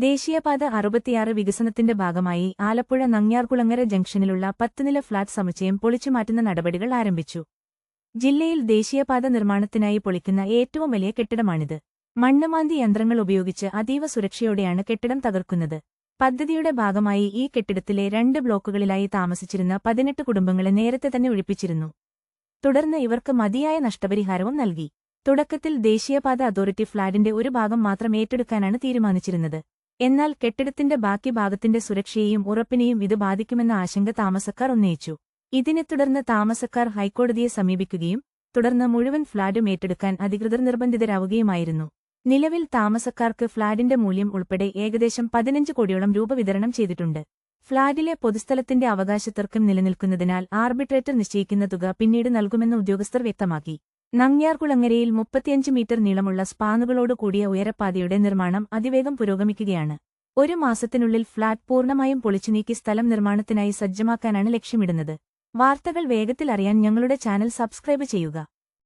ദേശീയപാത 66 വികസനത്തിന്റെ ഭാഗമായി ആലപ്പുഴ നങ്ങ്യാർകുളങ്ങര ജംഗ്ഷനിലുള്ള 10 നില ഫ്ളാറ്റ് സമുച്ചയം പൊളിച്ചുമാറ്റുന്ന നടപടികൾ ആരംഭിച്ചു. ജില്ലയിൽ ദേശീയപാത നിർമ്മാണത്തിനായി പൊളിക്കുന്ന ഏറ്റവും വലിയ കെട്ടിടമാണിത്. മണ്ണുമാന്തി യന്ത്രങ്ങൾ ഉപയോഗിച്ച് അതീവ സുരക്ഷയോടെയാണ് കെട്ടിടം തകർക്കുന്നത്. പദ്ധതിയുടെ ഭാഗമായി ഈ കെട്ടിടത്തിലെ 2 ബ്ലോക്കുകളിലായി താമസിച്ചിരുന്ന 18 കുടുംബങ്ങളെ നേരത്തെ തന്നെ ഒഴിപ്പിച്ചിരുന്നു. തുടർന്ന് ഇവർക്ക് മതിയായ നഷ്ടപരിഹാരവും നൽകി. തുടക്കത്തിൽ ദേശീയപാത അതോറിറ്റി ഫ്ളാറ്റിന്റെ ഒരു ഭാഗം മാത്രം ഏറ്റെടുക്കാനാണ് തീരുമാനിച്ചിരുന്നത്. എന്നാൽ കെട്ടിടത്തിന്റെ ബാക്കി ഭാഗത്തിന്റെ സുരക്ഷയെയും ഉറപ്പിനെയും ഇത് ബാധിക്കുമെന്ന ആശങ്ക താമസക്കാർ ഉന്നയിച്ചു. ഇതിനെ തുടർന്ന് താമസക്കാർ ഹൈക്കോടതിയെ സമീപിക്കുകയും തുടർന്ന് മുഴുവൻ ഫ്ളാറ്റും ഏറ്റെടുക്കാൻ അധികൃതർ നിർബന്ധിതരാവുകയുമായിരുന്നു. നിലവിൽ താമസക്കാർക്ക് ഫ്ളാറ്റിന്റെ മൂല്യം ഉൾപ്പെടെ ഏകദേശം 15 കോടിയോളം രൂപ വിതരണം ചെയ്തിട്ടുണ്ട്. ഫ്ളാറ്റിലെ പൊതുസ്ഥലത്തിന്റെ അവകാശത്തർക്കം നിലനിൽക്കുന്നതിനാൽ ആർബിട്രേറ്റർ നിശ്ചയിക്കുന്ന തുക പിന്നീട് നൽകുമെന്ന് ഉദ്യോഗസ്ഥർ വ്യക്തമാക്കി. നങ്ങ്യാർകുളങ്ങരയിൽ 35 മീറ്റർ നീളമുള്ള സ്പാനുകളോട് കൂടിയ ഉയരപ്പാതയുടെ നിർമ്മാണം അതിവേഗം പുരോഗമിക്കുകയാണ്. 1 മാസത്തിനുള്ളിൽ ഫ്ളാറ്റ് പൂർണ്ണമായും പൊളിച്ചുനീക്കി സ്ഥലം നിർമ്മാണത്തിനായി സജ്ജമാക്കാനാണ് ലക്ഷ്യമിടുന്നത്. വാർത്തകൾ വേഗത്തിൽ അറിയാൻ ഞങ്ങളുടെ ചാനൽ സബ്സ്ക്രൈബ് ചെയ്യുക.